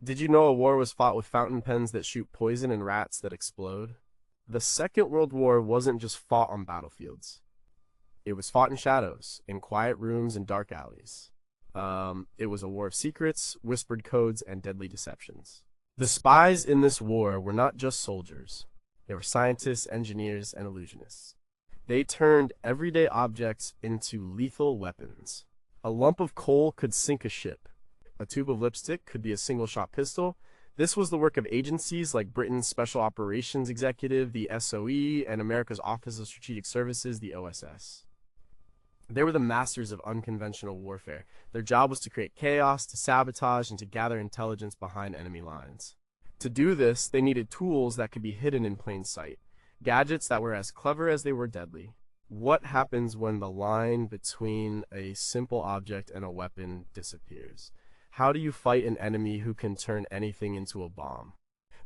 Did you know a war was fought with fountain pens that shoot poison and rats that explode? The Second World War wasn't just fought on battlefields. It was fought in shadows, in quiet rooms and dark alleys. It was a war of secrets, whispered codes, and deadly deceptions. The spies in this war were not just soldiers. They were scientists, engineers, and illusionists. They turned everyday objects into lethal weapons. A lump of coal could sink a ship. A tube of lipstick could be a single-shot pistol. This was the work of agencies like Britain's Special Operations Executive, the SOE, and America's Office of Strategic Services, the OSS. They were the masters of unconventional warfare. Their job was to create chaos, to sabotage, and to gather intelligence behind enemy lines. To do this, they needed tools that could be hidden in plain sight, gadgets that were as clever as they were deadly. What happens when the line between a simple object and a weapon disappears? How do you fight an enemy who can turn anything into a bomb?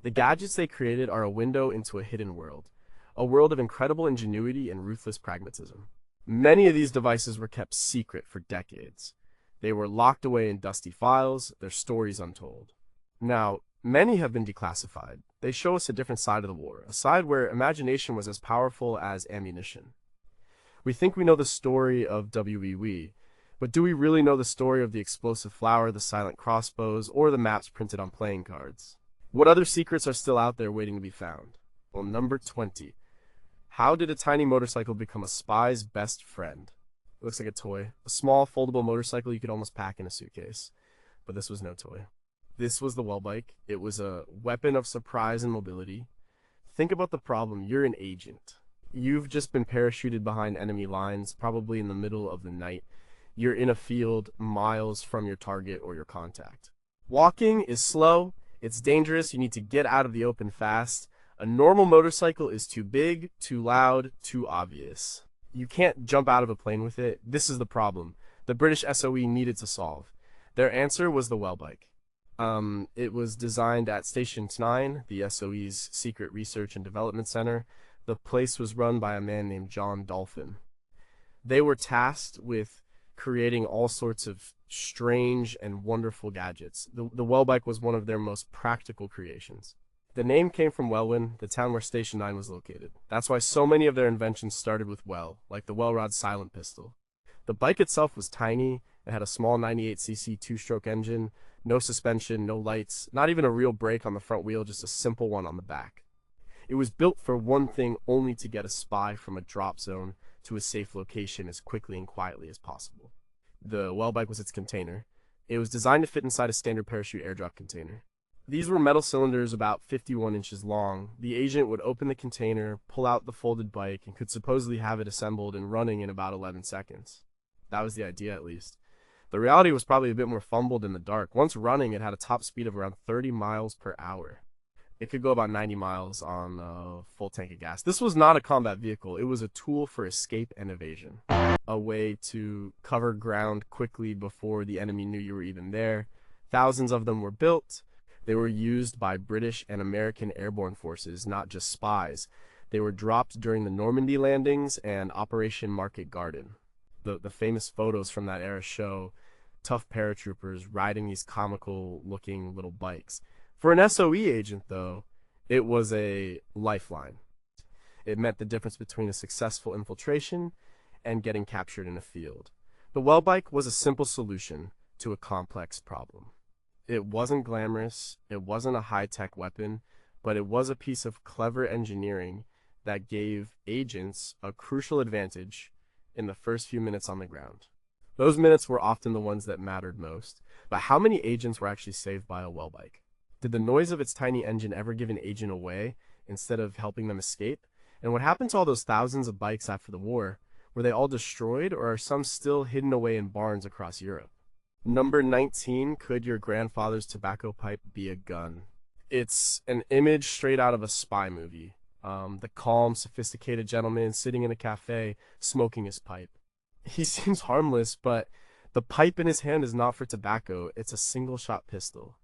The gadgets they created are a window into a hidden world, a world of incredible ingenuity and ruthless pragmatism. Many of these devices were kept secret for decades. They were locked away in dusty files, their stories untold. Now, many have been declassified. They show us a different side of the war, a side where imagination was as powerful as ammunition. We think we know the story of WWII, but do we really know the story of the explosive flower, the silent crossbows, or the maps printed on playing cards? What other secrets are still out there waiting to be found? Well, number 20. How did a tiny motorcycle become a spy's best friend? It looks like a toy. A small, foldable motorcycle you could almost pack in a suitcase. But this was no toy. This was the well bike. It was a weapon of surprise and mobility. Think about the problem. You're an agent. You've just been parachuted behind enemy lines, probably in the middle of the night. You're in a field miles from your target or your contact. Walking is slow. It's dangerous. You need to get out of the open fast. A normal motorcycle is too big, too loud, too obvious. You can't jump out of a plane with it. This is the problem the British SOE needed to solve. Their answer was the well bike. It was designed at Station 9, the SOE's Secret Research and Development Center. The place was run by a man named John Dolphin. They were tasked with creating all sorts of strange and wonderful gadgets. The well bike was one of their most practical creations. The name came from Welwyn, the town where Station 9 was located. That's why so many of their inventions started with well, like the Welrod's silent pistol. The bike itself was tiny. It had a small 98cc two-stroke engine, no suspension, no lights, not even a real brake on the front wheel, just a simple one on the back. It was built for one thing only: to get a spy from a drop zone to a safe location as quickly and quietly as possible. The well bike was its container. It was designed to fit inside a standard parachute airdrop container. These were metal cylinders about 51 inches long. The agent would open the container, pull out the folded bike, and could supposedly have it assembled and running in about 11 seconds. That was the idea, at least. The reality was probably a bit more fumbled in the dark. Once running, it had a top speed of around 30 miles per hour. It could go about 90 miles on a full tank of gas. This was not a combat vehicle. It was a tool for escape and evasion. A way to cover ground quickly before the enemy knew you were even there. Thousands of them were built. They were used by British and American airborne forces, not just spies. They were dropped during the Normandy landings and Operation Market Garden. The famous photos from that era show tough paratroopers riding these comical-looking little bikes. For an SOE agent, though, it was a lifeline. It meant the difference between a successful infiltration and getting captured in a field. The well bike was a simple solution to a complex problem. It wasn't glamorous, it wasn't a high-tech weapon, but it was a piece of clever engineering that gave agents a crucial advantage in the first few minutes on the ground. Those minutes were often the ones that mattered most. But how many agents were actually saved by a well bike? Did the noise of its tiny engine ever give an agent away instead of helping them escape? And what happened to all those thousands of bikes after the war? Were they all destroyed, or are some still hidden away in barns across Europe? Number 19, could your grandfather's tobacco pipe be a gun? It's an image straight out of a spy movie. The calm, sophisticated gentleman sitting in a cafe, smoking his pipe. He seems harmless, but the pipe in his hand is not for tobacco. It's a single-shot pistol.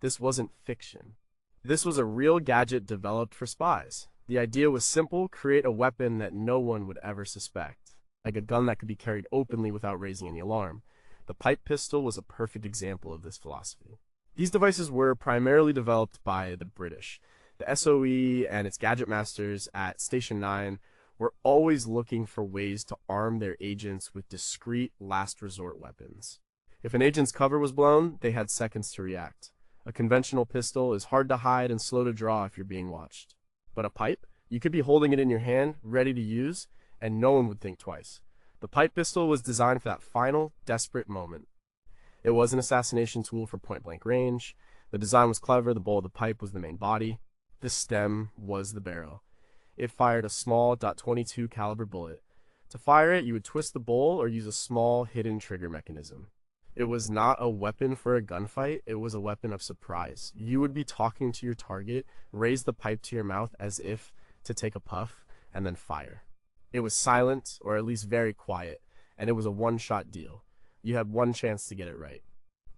This wasn't fiction. This was a real gadget developed for spies. The idea was simple: create a weapon that no one would ever suspect, like a gun that could be carried openly without raising any alarm. The pipe pistol was a perfect example of this philosophy. These devices were primarily developed by the British. The SOE and its gadget masters at Station 9 were always looking for ways to arm their agents with discreet last resort weapons. If an agent's cover was blown, they had seconds to react. A conventional pistol is hard to hide and slow to draw if you're being watched. But a pipe? You could be holding it in your hand, ready to use, and no one would think twice. The pipe pistol was designed for that final, desperate moment. It was an assassination tool for point-blank range. The design was clever, the bowl of the pipe was the main body. The stem was the barrel. It fired a small .22 caliber bullet. To fire it, you would twist the bowl or use a small, hidden trigger mechanism. It was not a weapon for a gunfight, it was a weapon of surprise. You would be talking to your target, raise the pipe to your mouth as if to take a puff, and then fire. It was silent, or at least very quiet, and it was a one-shot deal. You had one chance to get it right.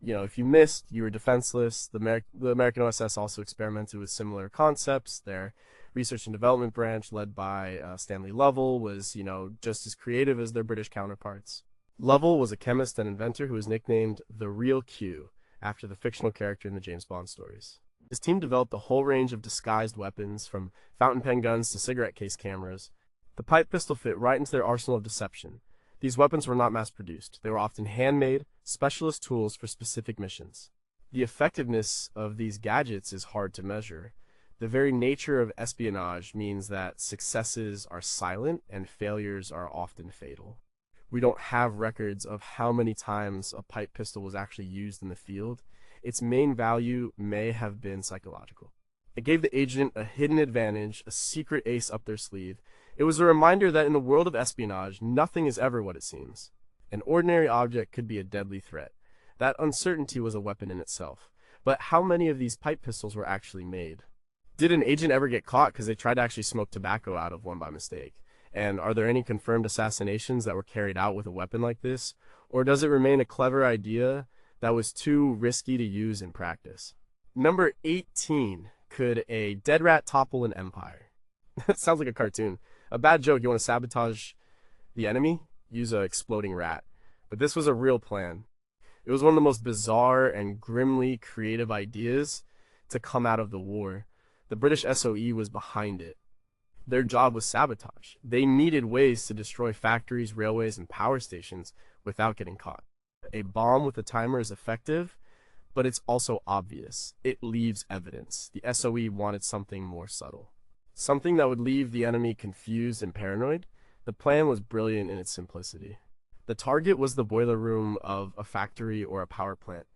If you missed, you were defenseless. The American OSS also experimented with similar concepts. Their research and development branch, led by Stanley Lovell, was, just as creative as their British counterparts. Lovell was a chemist and inventor who was nicknamed the Real Q, after the fictional character in the James Bond stories. His team developed a whole range of disguised weapons, from fountain pen guns to cigarette case cameras. The pipe pistol fit right into their arsenal of deception. These weapons were not mass-produced. They were often handmade, specialist tools for specific missions. The effectiveness of these gadgets is hard to measure. The very nature of espionage means that successes are silent and failures are often fatal. We don't have records of how many times a pipe pistol was actually used in the field. Its main value may have been psychological. It gave the agent a hidden advantage, a secret ace up their sleeve. It was a reminder that in the world of espionage, nothing is ever what it seems. An ordinary object could be a deadly threat. That uncertainty was a weapon in itself. But how many of these pipe pistols were actually made? Did an agent ever get caught because they tried to actually smoke tobacco out of one by mistake? And are there any confirmed assassinations that were carried out with a weapon like this? Or does it remain a clever idea that was too risky to use in practice? Number 18. Could a dead rat topple an empire? That sounds like a cartoon. A bad joke. You want to sabotage the enemy? Use an exploding rat. But this was a real plan. It was one of the most bizarre and grimly creative ideas to come out of the war. The British SOE was behind it. Their job was sabotage. They needed ways to destroy factories, railways, and power stations without getting caught. A bomb with a timer is effective, but it's also obvious. It leaves evidence. The SOE wanted something more subtle. Something that would leave the enemy confused and paranoid. The plan was brilliant in its simplicity. The target was the boiler room of a factory or a power plant.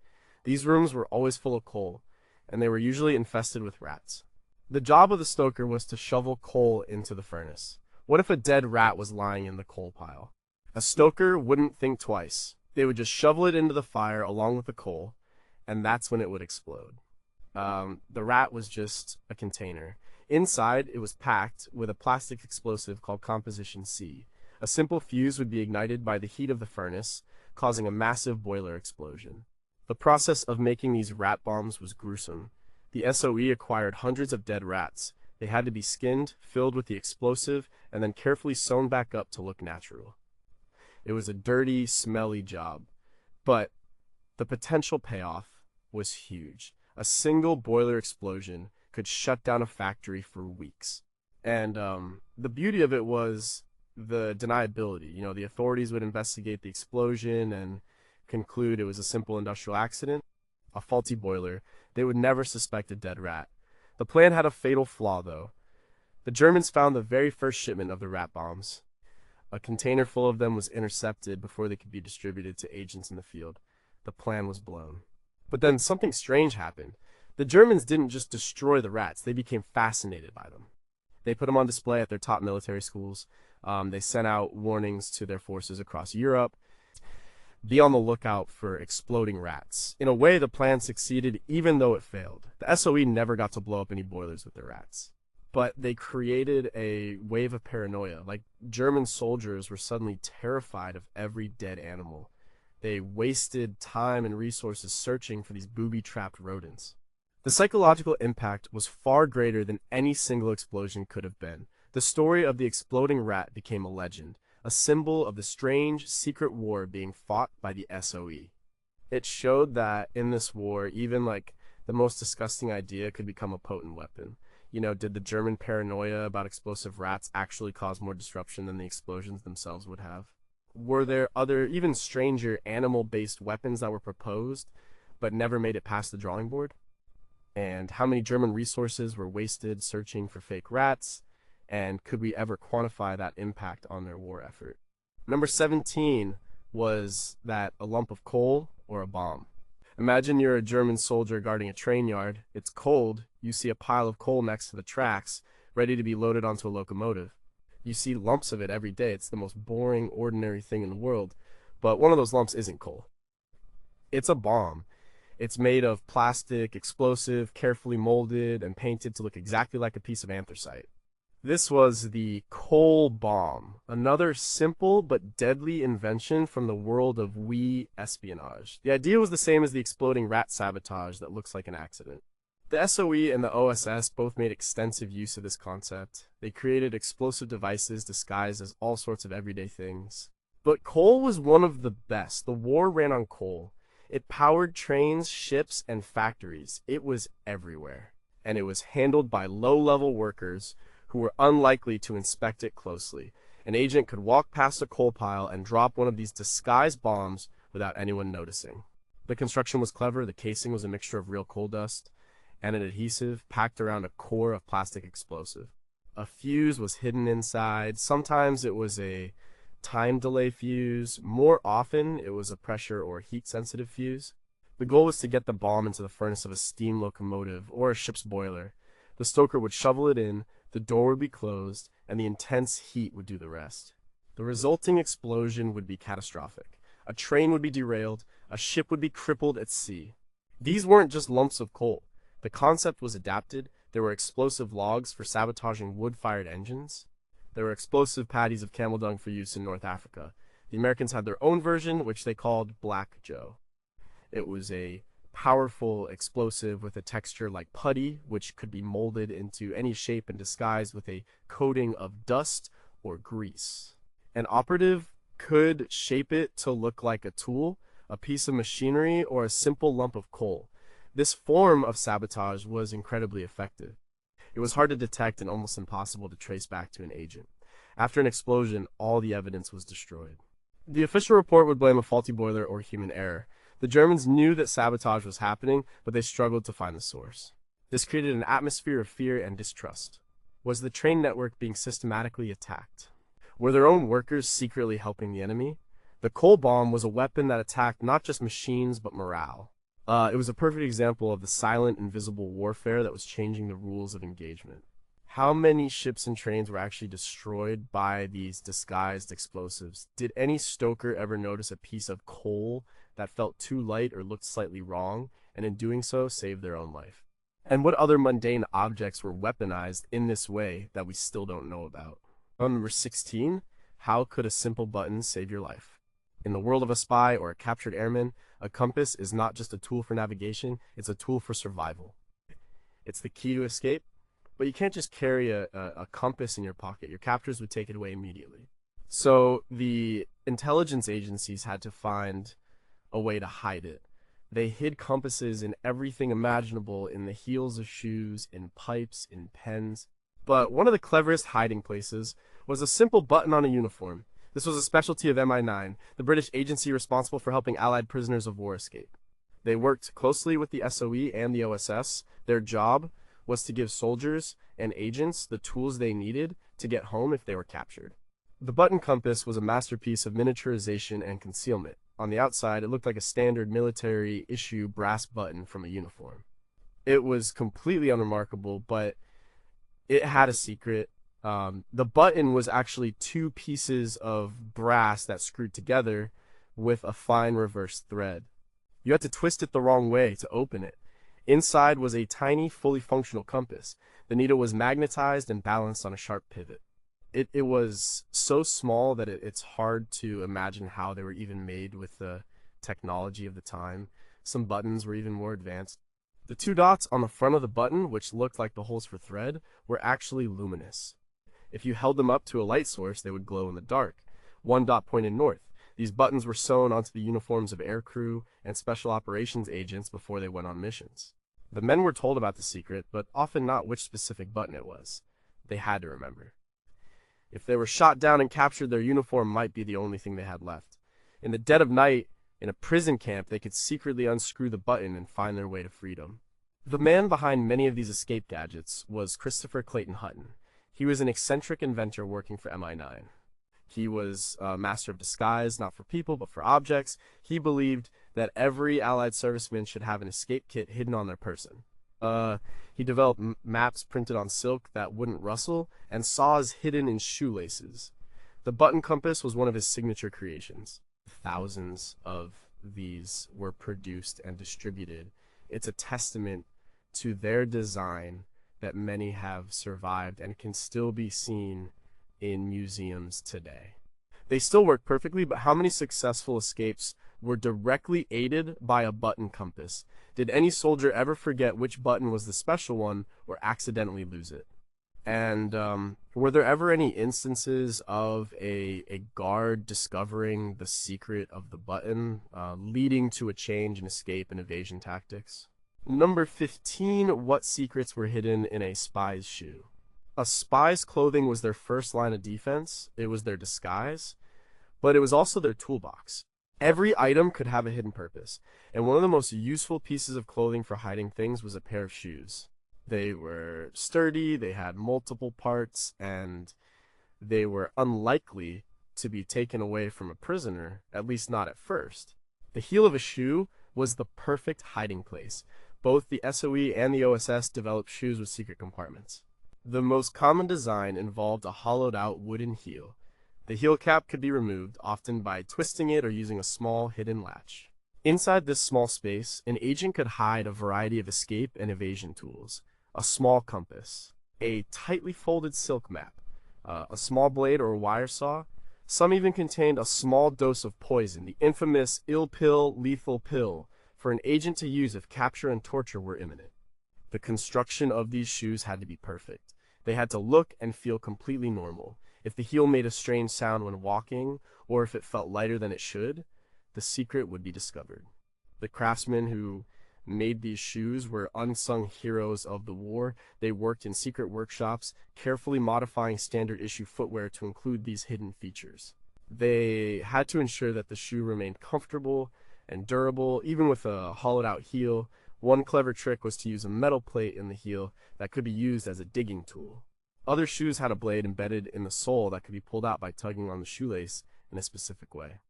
These rooms were always full of coal, and they were usually infested with rats. The job of the stoker was to shovel coal into the furnace. What if a dead rat was lying in the coal pile? A stoker wouldn't think twice. They would just shovel it into the fire along with the coal, and that's when it would explode. The rat was just a container. Inside, it was packed with a plastic explosive called Composition C. A simple fuse would be ignited by the heat of the furnace, causing a massive boiler explosion. The process of making these rat bombs was gruesome. The SOE acquired hundreds of dead rats. They had to be skinned, filled with the explosive, and then carefully sewn back up to look natural. It was a dirty, smelly job, but the potential payoff was huge. A single boiler explosion could shut down a factory for weeks. And the beauty of it was the deniability. The authorities would investigate the explosion and conclude it was a simple industrial accident, a faulty boiler. They would never suspect a dead rat. The plan had a fatal flaw, though. The Germans found the very first shipment of the rat bombs. A container full of them was intercepted before they could be distributed to agents in the field. The plan was blown. But then something strange happened. The Germans didn't just destroy the rats, they became fascinated by them. They put them on display at their top military schools. They sent out warnings to their forces across Europe. Be on the lookout for exploding rats. In a way, the plan succeeded even though it failed. The SOE never got to blow up any boilers with their rats. But they created a wave of paranoia. Like, German soldiers were suddenly terrified of every dead animal. They wasted time and resources searching for these booby-trapped rodents. The psychological impact was far greater than any single explosion could have been. The story of the exploding rat became a legend, a symbol of the strange, secret war being fought by the SOE. It showed that in this war, even like the most disgusting idea could become a potent weapon. Did the German paranoia about explosive rats actually cause more disruption than the explosions themselves would have? Were there other, even stranger, animal-based weapons that were proposed, but never made it past the drawing board? And how many German resources were wasted searching for fake rats? And could we ever quantify that impact on their war effort? Number 17 was that a lump of coal or a bomb. Imagine you're a German soldier guarding a train yard. It's cold. You see a pile of coal next to the tracks, ready to be loaded onto a locomotive. You see lumps of it every day. It's the most boring, ordinary thing in the world. But one of those lumps isn't coal. It's a bomb. It's made of plastic, explosive, carefully molded, and painted to look exactly like a piece of anthracite. This was the coal bomb, another simple but deadly invention from the world of WWII espionage. The idea was the same as the exploding rat sabotage that looks like an accident. The SOE and the OSS both made extensive use of this concept. They created explosive devices disguised as all sorts of everyday things. But coal was one of the best. The war ran on coal. It powered trains, ships, and factories. It was everywhere. And it was handled by low-level workers who were unlikely to inspect it closely. An agent could walk past a coal pile and drop one of these disguised bombs without anyone noticing. The construction was clever. The casing was a mixture of real coal dust and an adhesive packed around a core of plastic explosive. A fuse was hidden inside. Sometimes it was a time delay fuse. More often, it was a pressure or heat-sensitive fuse. The goal was to get the bomb into the furnace of a steam locomotive or a ship's boiler. The stoker would shovel it in, the door would be closed, and the intense heat would do the rest. The resulting explosion would be catastrophic. A train would be derailed, a ship would be crippled at sea. These weren't just lumps of coal. The concept was adapted. There were explosive logs for sabotaging wood-fired engines. There were explosive patties of camel dung for use in North Africa. The Americans had their own version, which they called Black Joe. It was a powerful explosive with a texture like putty, which could be molded into any shape and disguised with a coating of dust or grease. An operative could shape it to look like a tool, a piece of machinery, or a simple lump of coal. This form of sabotage was incredibly effective. It was hard to detect and almost impossible to trace back to an agent. After an explosion, all the evidence was destroyed. The official report would blame a faulty boiler or human error. The Germans knew that sabotage was happening, but they struggled to find the source. This created an atmosphere of fear and distrust. Was the train network being systematically attacked? Were their own workers secretly helping the enemy? The coal bomb was a weapon that attacked not just machines, but morale. It was a perfect example of the silent, invisible warfare that was changing the rules of engagement. How many ships and trains were actually destroyed by these disguised explosives? Did any stoker ever notice a piece of coal that felt too light or looked slightly wrong, and in doing so, saved their own life? And what other mundane objects were weaponized in this way that we still don't know about? Number 16, how could a simple button save your life? In the world of a spy or a captured airman, a compass is not just a tool for navigation, it's a tool for survival. It's the key to escape, but you can't just carry a compass in your pocket. Your captors would take it away immediately. So the intelligence agencies had to find a way to hide it. They hid compasses in everything imaginable, in the heels of shoes, in pipes, in pens. But one of the cleverest hiding places was a simple button on a uniform. This was a specialty of MI9, the British agency responsible for helping Allied prisoners of war escape. They worked closely with the SOE and the OSS. Their job was to give soldiers and agents the tools they needed to get home if they were captured. The button compass was a masterpiece of miniaturization and concealment. On the outside, it looked like a standard military issue brass button from a uniform. It was completely unremarkable, but it had a secret. The button was actually two pieces of brass that screwed together with a fine reverse thread. You had to twist it the wrong way to open it. Inside was a tiny, fully functional compass. The needle was magnetized and balanced on a sharp pivot. It was so small that it's hard to imagine how they were even made with the technology of the time. Some buttons were even more advanced. The two dots on the front of the button, which looked like the holes for thread, were actually luminous. If you held them up to a light source, they would glow in the dark. One dot pointed north. These buttons were sewn onto the uniforms of aircrew and special operations agents before they went on missions. The men were told about the secret, but often not which specific button it was. They had to remember. If they were shot down and captured, their uniform might be the only thing they had left. In the dead of night, in a prison camp, they could secretly unscrew the button and find their way to freedom. The man behind many of these escape gadgets was Christopher Clayton Hutton. He was an eccentric inventor working for MI9. He was a master of disguise, not for people, but for objects. He believed that every Allied serviceman should have an escape kit hidden on their person. He developed maps printed on silk that wouldn't rustle, and saws hidden in shoelaces. The button compass was one of his signature creations. Thousands of these were produced and distributed. It's a testament to their design that many have survived and can still be seen in museums today. They still work perfectly, but how many successful escapes were directly aided by a button compass? Did any soldier ever forget which button was the special one or accidentally lose it? And were there ever any instances of a guard discovering the secret of the button, leading to a change in escape and evasion tactics? Number 15, what secrets were hidden in a spy's shoe? A spy's clothing was their first line of defense. It was their disguise, but it was also their toolbox. Every item could have a hidden purpose, and one of the most useful pieces of clothing for hiding things was a pair of shoes. They were sturdy, they had multiple parts, and they were unlikely to be taken away from a prisoner, at least not at first. The heel of a shoe was the perfect hiding place. Both the SOE and the OSS developed shoes with secret compartments. The most common design involved a hollowed-out wooden heel. The heel cap could be removed, often by twisting it or using a small hidden latch. Inside this small space, an agent could hide a variety of escape and evasion tools. A small compass, a tightly folded silk map, a small blade or wire saw. Some even contained a small dose of poison, the infamous ill pill, lethal pill, for an agent to use if capture and torture were imminent. The construction of these shoes had to be perfect. They had to look and feel completely normal. If the heel made a strange sound when walking, or if it felt lighter than it should, the secret would be discovered. The craftsmen who made these shoes were unsung heroes of the war. They worked in secret workshops, carefully modifying standard issue footwear to include these hidden features. They had to ensure that the shoe remained comfortable and durable, even with a hollowed-out heel. One clever trick was to use a metal plate in the heel that could be used as a digging tool. Other shoes had a blade embedded in the sole that could be pulled out by tugging on the shoelace in a specific way.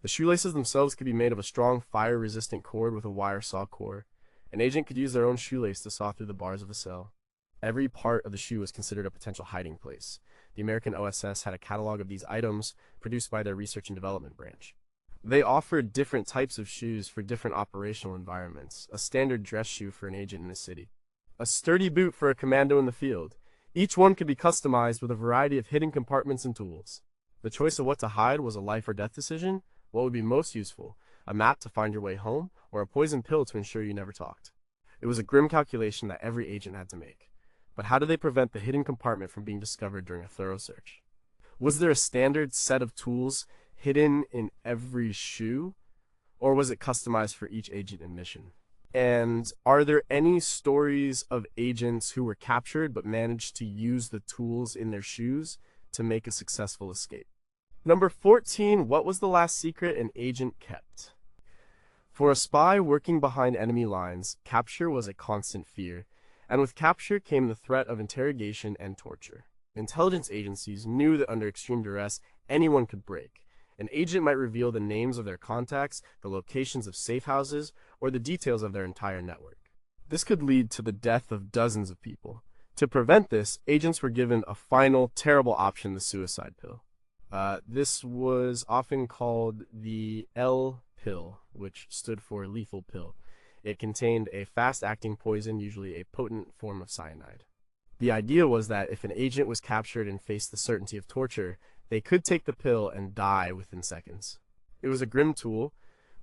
The shoelaces themselves could be made of a strong fire-resistant cord with a wire saw core. An agent could use their own shoelace to saw through the bars of a cell. Every part of the shoe was considered a potential hiding place. The American OSS had a catalog of these items produced by their research and development branch. They offered different types of shoes for different operational environments. A standard dress shoe for an agent in a city. A sturdy boot for a commando in the field. Each one could be customized with a variety of hidden compartments and tools. The choice of what to hide was a life or death decision. What would be most useful? A map to find your way home, or a poison pill to ensure you never talked? It was a grim calculation that every agent had to make. But how did they prevent the hidden compartment from being discovered during a thorough search? Was there a standard set of tools hidden in every shoe, or was it customized for each agent and mission? And are there any stories of agents who were captured but managed to use the tools in their shoes to make a successful escape? Number 14, what was the last secret an agent kept? For a spy working behind enemy lines, capture was a constant fear, and with capture came the threat of interrogation and torture. Intelligence agencies knew that under extreme duress, anyone could break. An agent might reveal the names of their contacts, the locations of safe houses, or the details of their entire network. This could lead to the death of dozens of people. To prevent this, agents were given a final, terrible option, the suicide pill. This was often called the L pill, which stood for lethal pill. It contained a fast-acting poison, usually a potent form of cyanide. The idea was that if an agent was captured and faced the certainty of torture, they could take the pill and die within seconds. It was a grim tool,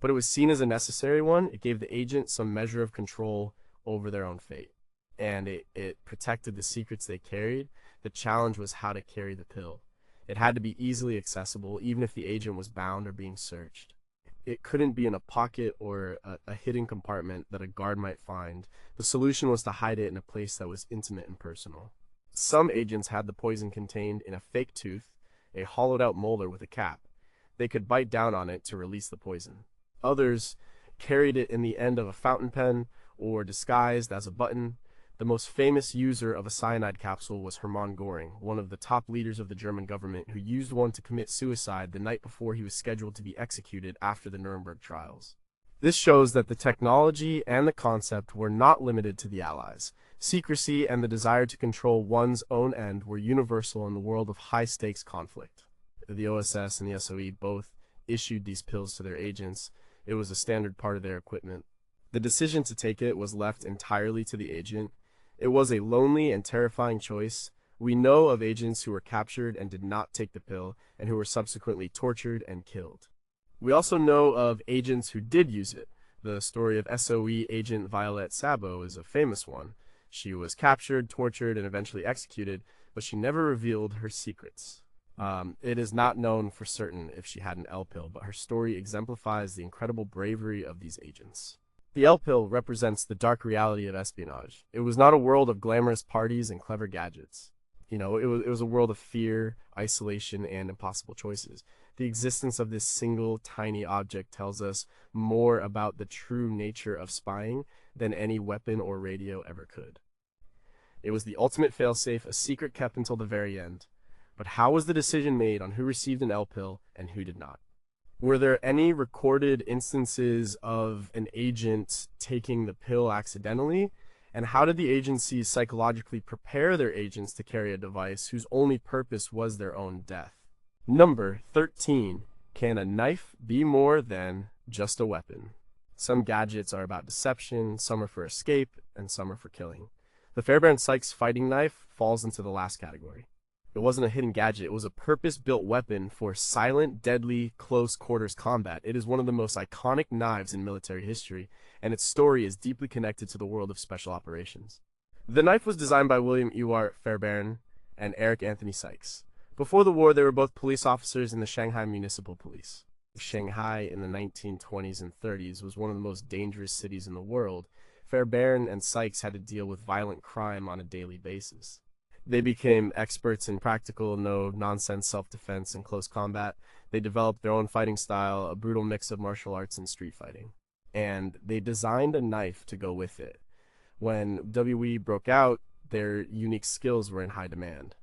but it was seen as a necessary one. It gave the agent some measure of control over their own fate, and it protected the secrets they carried. The challenge was how to carry the pill. It had to be easily accessible, even if the agent was bound or being searched. It couldn't be in a pocket or a hidden compartment that a guard might find. The solution was to hide it in a place that was intimate and personal. Some agents had the poison contained in a fake tooth, a hollowed-out molar with a cap. They could bite down on it to release the poison. Others carried it in the end of a fountain pen or disguised as a button. The most famous user of a cyanide capsule was Hermann Göring, one of the top leaders of the German government, who used one to commit suicide the night before he was scheduled to be executed after the Nuremberg trials. This shows that the technology and the concept were not limited to the Allies. Secrecy and the desire to control one's own end were universal in the world of high-stakes conflict. The OSS and the SOE both issued these pills to their agents. It was a standard part of their equipment. The decision to take it was left entirely to the agent. It was a lonely and terrifying choice. We know of agents who were captured and did not take the pill, and who were subsequently tortured and killed. We also know of agents who did use it. The story of SOE agent Violette Sabo is a famous one. She was captured, tortured, and eventually executed, but she never revealed her secrets. It is not known for certain if she had an L pill, but her story exemplifies the incredible bravery of these agents. The L pill represents the dark reality of espionage. It was not a world of glamorous parties and clever gadgets. It was a world of fear, isolation, and impossible choices. The existence of this single tiny object tells us more about the true nature of spying than any weapon or radio ever could. It was the ultimate failsafe, a secret kept until the very end. But how was the decision made on who received an L pill and who did not? Were there any recorded instances of an agent taking the pill accidentally? And how did the agencies psychologically prepare their agents to carry a device whose only purpose was their own death? Number 13. Can a knife be more than just a weapon? Some gadgets are about deception, some are for escape, and some are for killing. The Fairbairn-Sykes fighting knife falls into the last category. It wasn't a hidden gadget, it was a purpose-built weapon for silent, deadly, close-quarters combat. It is one of the most iconic knives in military history, and its story is deeply connected to the world of special operations. The knife was designed by William Ewart Fairbairn and Eric Anthony Sykes. Before the war, they were both police officers in the Shanghai Municipal Police. Shanghai in the 1920s and 30s was one of the most dangerous cities in the world. Fairbairn and Sykes had to deal with violent crime on a daily basis. They became experts in practical, no-nonsense self-defense and close combat. They developed their own fighting style, a brutal mix of martial arts and street fighting. And they designed a knife to go with it. When WWII broke out, their unique skills were in high demand.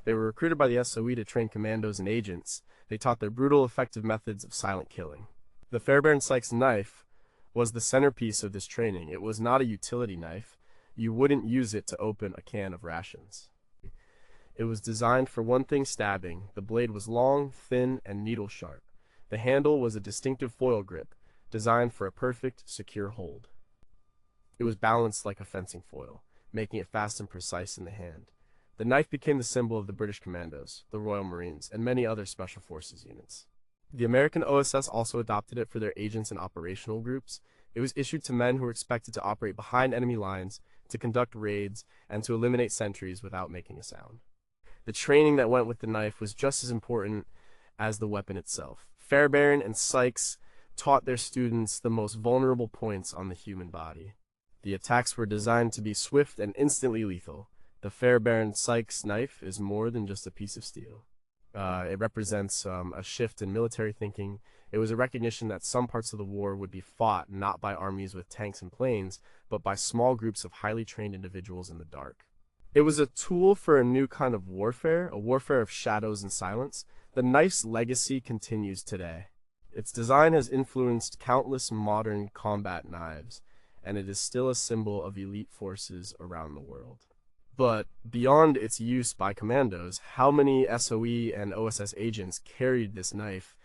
They were recruited by the SOE to train commandos and agents. They taught their brutal, effective methods of silent killing. The Fairbairn-Sykes knife was the centerpiece of this training. It was not a utility knife. You wouldn't use it to open a can of rations. It was designed for one thing: stabbing. The blade was long, thin, and needle-sharp. The handle was a distinctive foil grip, designed for a perfect, secure hold. It was balanced like a fencing foil, making it fast and precise in the hand. The knife became the symbol of the British Commandos, the Royal Marines, and many other Special Forces units. The American OSS also adopted it for their agents and operational groups. It was issued to men who were expected to operate behind enemy lines, to conduct raids, and to eliminate sentries without making a sound. The training that went with the knife was just as important as the weapon itself. Fairbairn and Sykes taught their students the most vulnerable points on the human body. The attacks were designed to be swift and instantly lethal. The Fairbairn-Sykes knife is more than just a piece of steel. It represents a shift in military thinking. It was a recognition that some parts of the war would be fought not by armies with tanks and planes, but by small groups of highly trained individuals in the dark. It was a tool for a new kind of warfare, a warfare of shadows and silence. The knife's legacy continues today. Its design has influenced countless modern combat knives, and it is still a symbol of elite forces around the world. But beyond its use by commandos, how many SOE and OSS agents carried this knife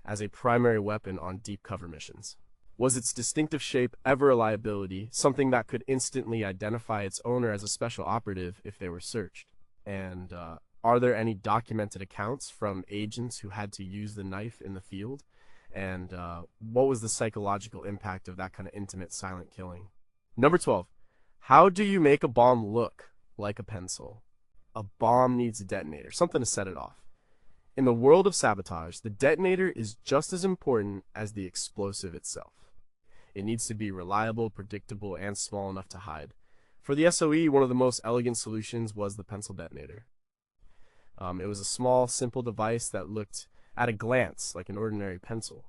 as a primary weapon on deep cover missions? Was its distinctive shape ever a liability, something that could instantly identify its owner as a special operative if they were searched? And are there any documented accounts from agents who had to use the knife in the field? And what was the psychological impact of that kind of intimate, silent killing? Number 12. How do you make a bomb look like a pencil? A bomb needs a detonator, something to set it off. In the world of sabotage, the detonator is just as important as the explosive itself. It needs to be reliable, predictable, and small enough to hide. For the SOE, one of the most elegant solutions was the pencil detonator. It was a small, simple device that looked, at a glance, like an ordinary pencil.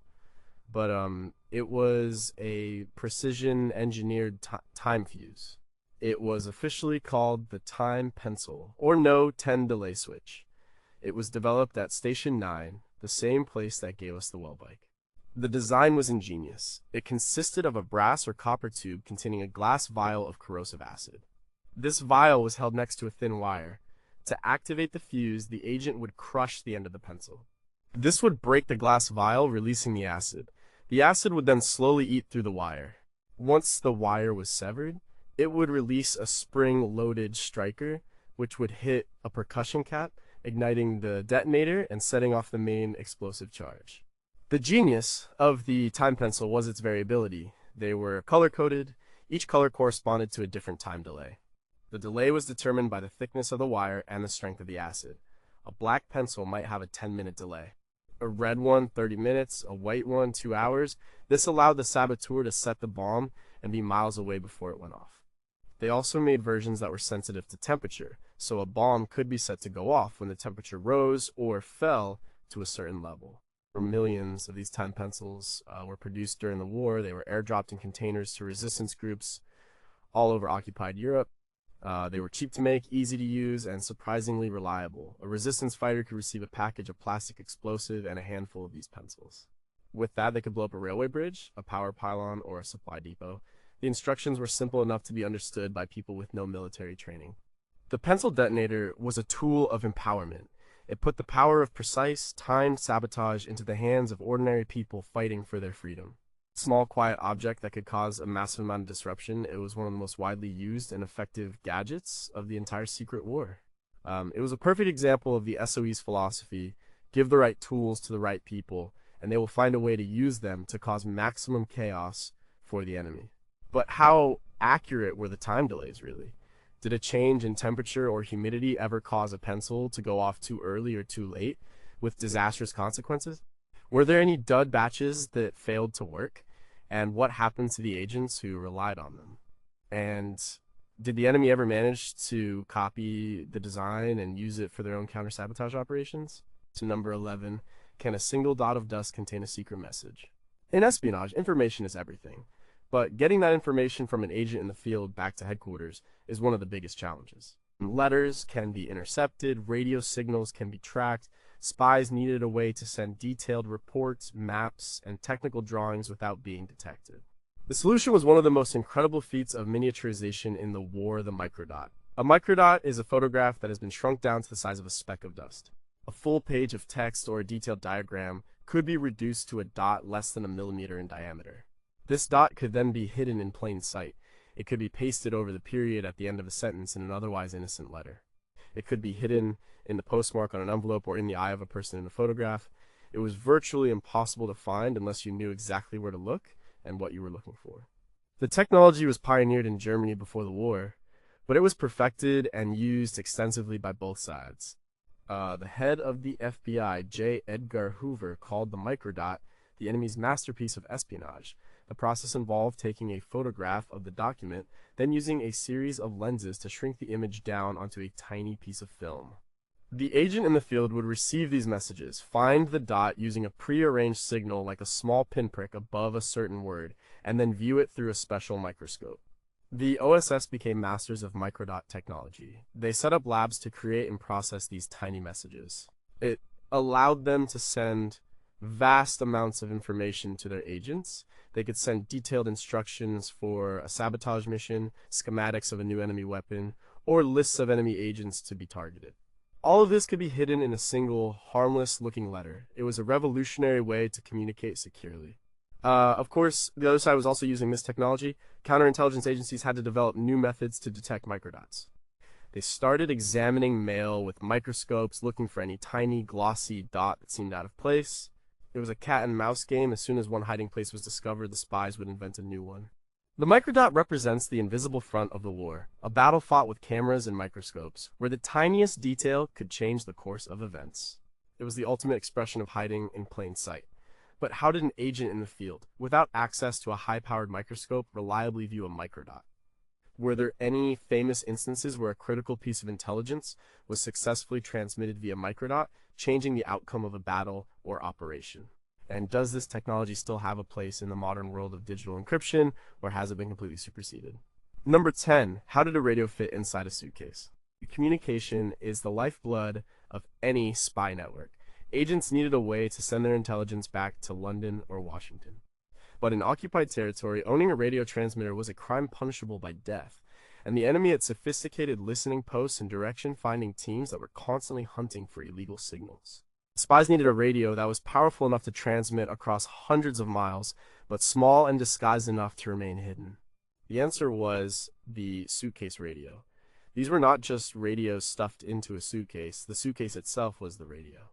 But it was a precision-engineered time fuse. It was officially called the time pencil, or no 10 delay switch. It was developed at Station 9, the same place that gave us the well bike. The design was ingenious. It consisted of a brass or copper tube containing a glass vial of corrosive acid. This vial was held next to a thin wire. To activate the fuse, the agent would crush the end of the pencil. This would break the glass vial, releasing the acid. The acid would then slowly eat through the wire. Once the wire was severed, it would release a spring-loaded striker, which would hit a percussion cap, igniting the detonator and setting off the main explosive charge. The genius of the time pencil was its variability. They were color-coded. Each color corresponded to a different time delay. The delay was determined by the thickness of the wire and the strength of the acid. A black pencil might have a 10-minute delay. A red one, 30 minutes, a white one, 2 hours. This allowed the saboteur to set the bomb and be miles away before it went off. They also made versions that were sensitive to temperature, so a bomb could be set to go off when the temperature rose or fell to a certain level. Millions of these time pencils were produced during the war. They were airdropped in containers to resistance groups all over occupied Europe. They were cheap to make, easy to use, and surprisingly reliable. A resistance fighter could receive a package of plastic explosive and a handful of these pencils. With that, they could blow up a railway bridge, a power pylon, or a supply depot. The instructions were simple enough to be understood by people with no military training. The pencil detonator was a tool of empowerment. It put the power of precise, timed sabotage into the hands of ordinary people fighting for their freedom. Small, quiet object that could cause a massive amount of disruption, it was one of the most widely used and effective gadgets of the entire secret war. It was a perfect example of the SOE's philosophy: give the right tools to the right people, and they will find a way to use them to cause maximum chaos for the enemy. But how accurate were the time delays, really? Did a change in temperature or humidity ever cause a pencil to go off too early or too late, with disastrous consequences? Were there any dud batches that failed to work? And what happened to the agents who relied on them? And did the enemy ever manage to copy the design and use it for their own counter-sabotage operations? To number 11, can a single dot of dust contain a secret message? In espionage, information is everything. But getting that information from an agent in the field back to headquarters is one of the biggest challenges. Letters can be intercepted, radio signals can be tracked. Spies needed a way to send detailed reports, maps, and technical drawings without being detected. The solution was one of the most incredible feats of miniaturization in the war, the microdot. A microdot is a photograph that has been shrunk down to the size of a speck of dust. A full page of text or a detailed diagram could be reduced to a dot less than a millimeter in diameter. This dot could then be hidden in plain sight. It could be pasted over the period at the end of a sentence in an otherwise innocent letter. It could be hidden in the postmark on an envelope or in the eye of a person in a photograph. It was virtually impossible to find unless you knew exactly where to look and what you were looking for. The technology was pioneered in Germany before the war, but it was perfected and used extensively by both sides. The head of the FBI, J. Edgar Hoover, called the microdot the enemy's masterpiece of espionage. The process involved taking a photograph of the document, then using a series of lenses to shrink the image down onto a tiny piece of film. The agent in the field would receive these messages, find the dot using a pre-arranged signal like a small pinprick above a certain word, and then view it through a special microscope. The OSS became masters of microdot technology. They set up labs to create and process these tiny messages. It allowed them to send vast amounts of information to their agents. They could send detailed instructions for a sabotage mission, schematics of a new enemy weapon, or lists of enemy agents to be targeted. All of this could be hidden in a single, harmless-looking letter. It was a revolutionary way to communicate securely. Of course, the other side was also using this technology. Counterintelligence agencies had to develop new methods to detect microdots. They started examining mail with microscopes, looking for any tiny, glossy dot that seemed out of place. It was a cat-and-mouse game. As soon as one hiding place was discovered, the spies would invent a new one. The microdot represents the invisible front of the war, a battle fought with cameras and microscopes, where the tiniest detail could change the course of events. It was the ultimate expression of hiding in plain sight. But how did an agent in the field, without access to a high-powered microscope, reliably view a microdot? Were there any famous instances where a critical piece of intelligence was successfully transmitted via microdot, changing the outcome of a battle or operation? And does this technology still have a place in the modern world of digital encryption, or has it been completely superseded? Number 10, how did a radio fit inside a suitcase? Communication is the lifeblood of any spy network. Agents needed a way to send their intelligence back to London or Washington. But in occupied territory, owning a radio transmitter was a crime punishable by death, and the enemy had sophisticated listening posts and direction-finding teams that were constantly hunting for illegal signals. Spies needed a radio that was powerful enough to transmit across hundreds of miles, but small and disguised enough to remain hidden. The answer was the suitcase radio. These were not just radios stuffed into a suitcase. The suitcase itself was the radio.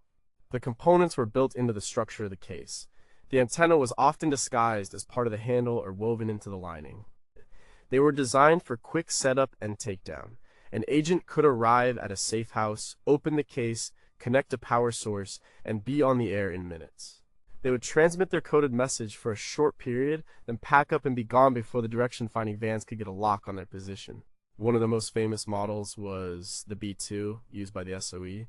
The components were built into the structure of the case. The antenna was often disguised as part of the handle or woven into the lining. They were designed for quick setup and takedown. An agent could arrive at a safe house, open the case, connect a power source, and be on the air in minutes. They would transmit their coded message for a short period, then pack up and be gone before the direction-finding vans could get a lock on their position. One of the most famous models was the B2, used by the SOE.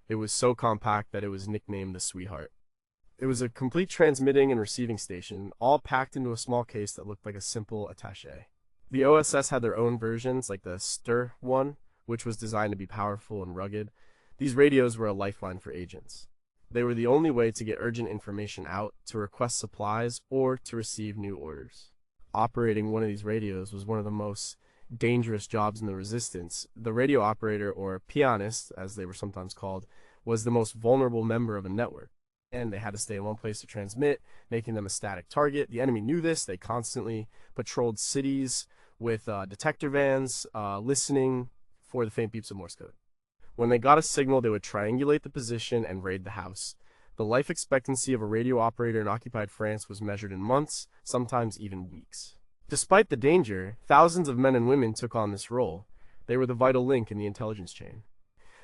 It was so compact that it was nicknamed the Sweetheart. It was a complete transmitting and receiving station, all packed into a small case that looked like a simple attaché. The OSS had their own versions, like the STIR one, which was designed to be powerful and rugged. These radios were a lifeline for agents. They were the only way to get urgent information out, to request supplies, or to receive new orders. Operating one of these radios was one of the most dangerous jobs in the resistance. The radio operator, or pianist, as they were sometimes called, was the most vulnerable member of a network. And they had to stay in one place to transmit, making them a static target. The enemy knew this. They constantly patrolled cities with detector vans, listening for the faint beeps of Morse code. When they got a signal, they would triangulate the position and raid the house. The life expectancy of a radio operator in occupied France was measured in months, sometimes even weeks. Despite the danger, thousands of men and women took on this role. They were the vital link in the intelligence chain.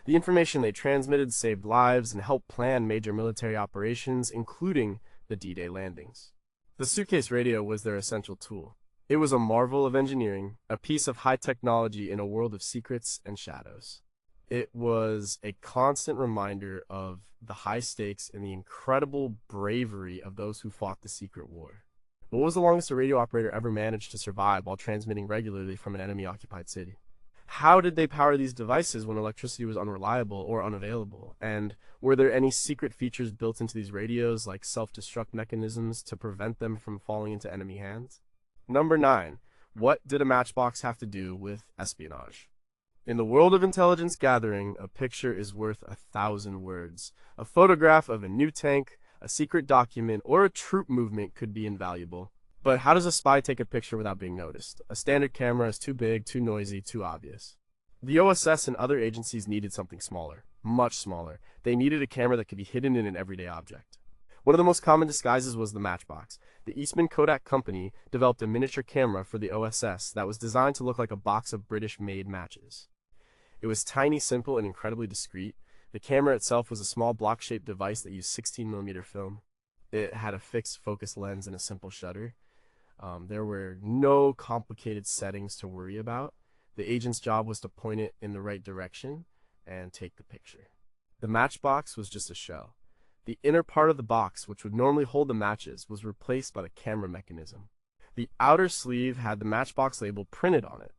The information they transmitted saved lives and helped plan major military operations, including the D-Day landings. The suitcase radio was their essential tool. It was a marvel of engineering, a piece of high technology in a world of secrets and shadows. It was a constant reminder of the high stakes and the incredible bravery of those who fought the secret war. What was the longest a radio operator ever managed to survive while transmitting regularly from an enemy-occupied city? How did they power these devices when electricity was unreliable or unavailable? And were there any secret features built into these radios, like self-destruct mechanisms, to prevent them from falling into enemy hands? Number 9. What did a matchbox have to do with espionage? In the world of intelligence gathering, a picture is worth 1,000 words. A photograph of a new tank, a secret document, or a troop movement could be invaluable. But how does a spy take a picture without being noticed? A standard camera is too big, too noisy, too obvious. The OSS and other agencies needed something smaller, much smaller. They needed a camera that could be hidden in an everyday object. One of the most common disguises was the matchbox. The Eastman Kodak Company developed a miniature camera for the OSS that was designed to look like a box of British-made matches. It was tiny, simple, and incredibly discreet. The camera itself was a small block-shaped device that used 16mm film. It had a fixed focus lens and a simple shutter. There were no complicated settings to worry about. The agent's job was to point it in the right direction and take the picture. The matchbox was just a shell. The inner part of the box, which would normally hold the matches, was replaced by the camera mechanism. The outer sleeve had the matchbox label printed on it.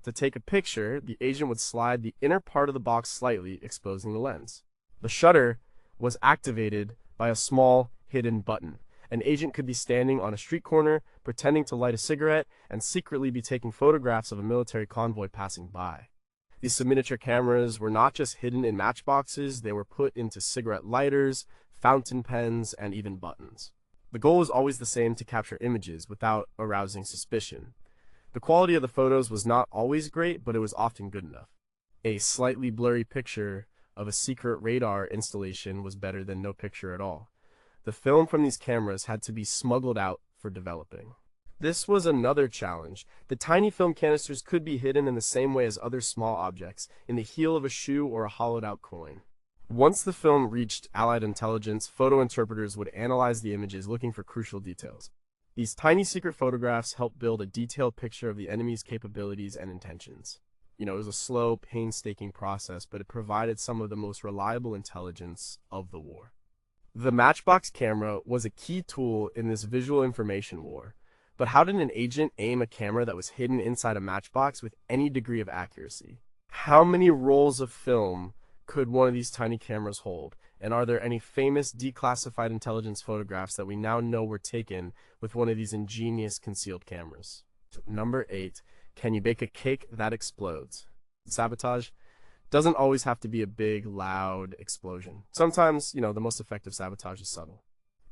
To take a picture, the agent would slide the inner part of the box slightly, exposing the lens. The shutter was activated by a small, hidden button. An agent could be standing on a street corner, pretending to light a cigarette, and secretly be taking photographs of a military convoy passing by. These miniature cameras were not just hidden in matchboxes, they were put into cigarette lighters, fountain pens, and even buttons. The goal was always the same: to capture images without arousing suspicion. The quality of the photos was not always great, but it was often good enough. A slightly blurry picture of a secret radar installation was better than no picture at all. The film from these cameras had to be smuggled out for developing. This was another challenge. The tiny film canisters could be hidden in the same way as other small objects, in the heel of a shoe or a hollowed-out coin. Once the film reached Allied intelligence, photo interpreters would analyze the images looking for crucial details. These tiny secret photographs helped build a detailed picture of the enemy's capabilities and intentions. It was a slow, painstaking process, but it provided some of the most reliable intelligence of the war. The Matchbox camera was a key tool in this visual information war. But how did an agent aim a camera that was hidden inside a matchbox with any degree of accuracy? How many rolls of film could one of these tiny cameras hold? And are there any famous declassified intelligence photographs that we now know were taken with one of these ingenious concealed cameras? Number 8. Can you bake a cake that explodes? Sabotage doesn't always have to be a big, loud explosion. Sometimes, the most effective sabotage is subtle.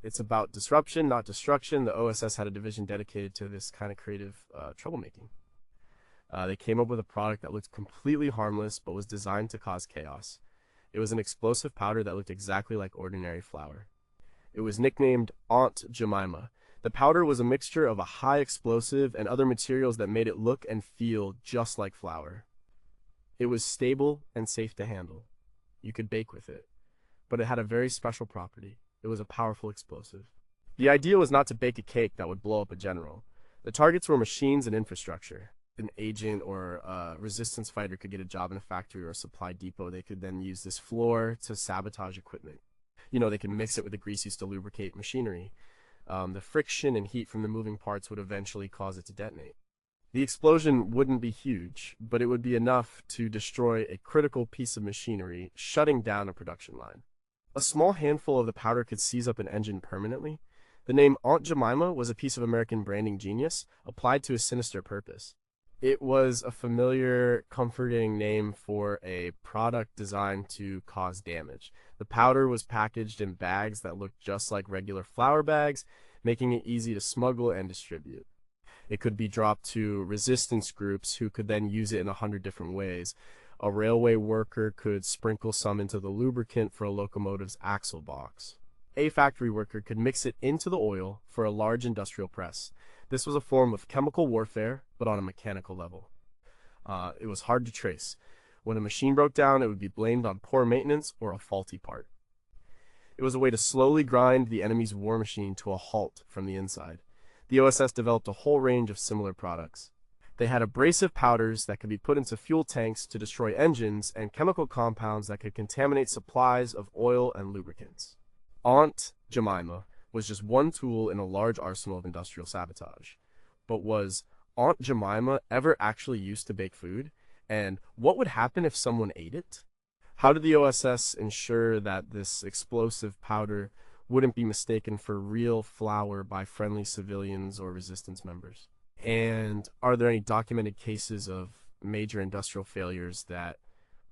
It's about disruption, not destruction. The OSS had a division dedicated to this kind of creative troublemaking. They came up with a product that looked completely harmless but was designed to cause chaos. It was an explosive powder that looked exactly like ordinary flour. It was nicknamed Aunt Jemima. The powder was a mixture of a high explosive and other materials that made it look and feel just like flour. It was stable and safe to handle. You could bake with it, but it had a very special property. It was a powerful explosive. The idea was not to bake a cake that would blow up a general. The targets were machines and infrastructure. An agent or a resistance fighter could get a job in a factory or a supply depot. They could then use this floor to sabotage equipment. They could mix it with the grease used to lubricate machinery. The friction and heat from the moving parts would eventually cause it to detonate. The explosion wouldn't be huge, but it would be enough to destroy a critical piece of machinery, shutting down a production line. A small handful of the powder could seize up an engine permanently. The name Aunt Jemima was a piece of American branding genius applied to a sinister purpose. It was a familiar, comforting name for a product designed to cause damage. The powder was packaged in bags that looked just like regular flour bags, making it easy to smuggle and distribute. It could be dropped to resistance groups who could then use it in 100 different ways. A railway worker could sprinkle some into the lubricant for a locomotive's axle box. A factory worker could mix it into the oil for a large industrial press. This was a form of chemical warfare, but on a mechanical level. It was hard to trace. When a machine broke down, it would be blamed on poor maintenance or a faulty part. It was a way to slowly grind the enemy's war machine to a halt from the inside. The OSS developed a whole range of similar products. They had abrasive powders that could be put into fuel tanks to destroy engines and chemical compounds that could contaminate supplies of oil and lubricants. Aunt Jemima was just one tool in a large arsenal of industrial sabotage. But was Aunt Jemima ever actually used to bake food? And what would happen if someone ate it? How did the OSS ensure that this explosive powder wouldn't be mistaken for real flour by friendly civilians or resistance members? And are there any documented cases of major industrial failures that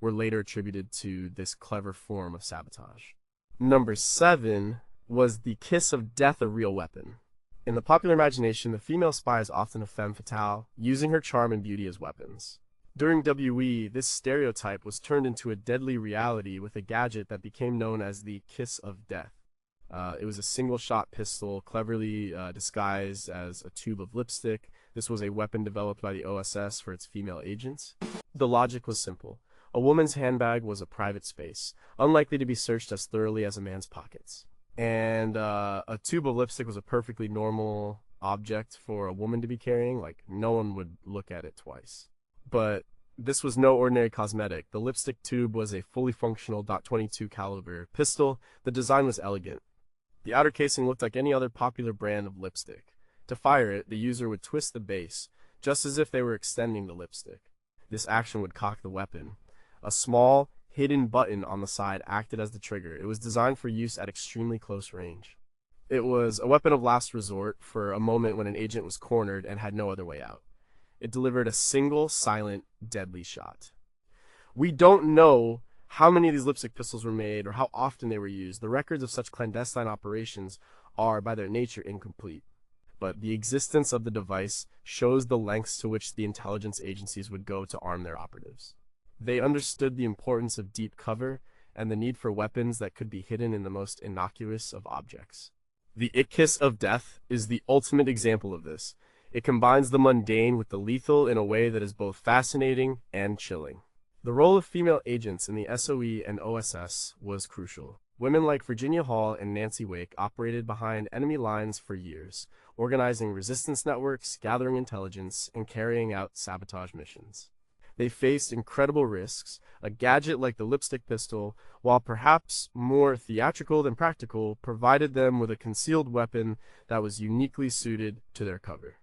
were later attributed to this clever form of sabotage? Number 7, was the kiss of death a real weapon? In the popular imagination, the female spy is often a femme fatale, using her charm and beauty as weapons. During WWII, this stereotype was turned into a deadly reality with a gadget that became known as the kiss of death. It was a single-shot pistol, cleverly disguised as a tube of lipstick. This was a weapon developed by the OSS for its female agents. The logic was simple. A woman's handbag was a private space, unlikely to be searched as thoroughly as a man's pockets. And a tube of lipstick was a perfectly normal object for a woman to be carrying. Like, no one would look at it twice. But this was no ordinary cosmetic. The lipstick tube was a fully functional .22 caliber pistol. The design was elegant. The outer casing looked like any other popular brand of lipstick. To fire it, the user would twist the base, just as if they were extending the lipstick. This action would cock the weapon. A small, hidden button on the side acted as the trigger. It was designed for use at extremely close range. It was a weapon of last resort for a moment when an agent was cornered and had no other way out. It delivered a single, silent, deadly shot. We don't know how many of these lipstick pistols were made or how often they were used. The records of such clandestine operations are, by their nature, incomplete. But the existence of the device shows the lengths to which the intelligence agencies would go to arm their operatives. They understood the importance of deep cover and the need for weapons that could be hidden in the most innocuous of objects. The kiss of death is the ultimate example of this. It combines the mundane with the lethal in a way that is both fascinating and chilling. The role of female agents in the SOE and OSS was crucial. Women like Virginia Hall and Nancy Wake operated behind enemy lines for years, organizing resistance networks, gathering intelligence, and carrying out sabotage missions. They faced incredible risks. A gadget like the lipstick pistol, while perhaps more theatrical than practical, provided them with a concealed weapon that was uniquely suited to their cover.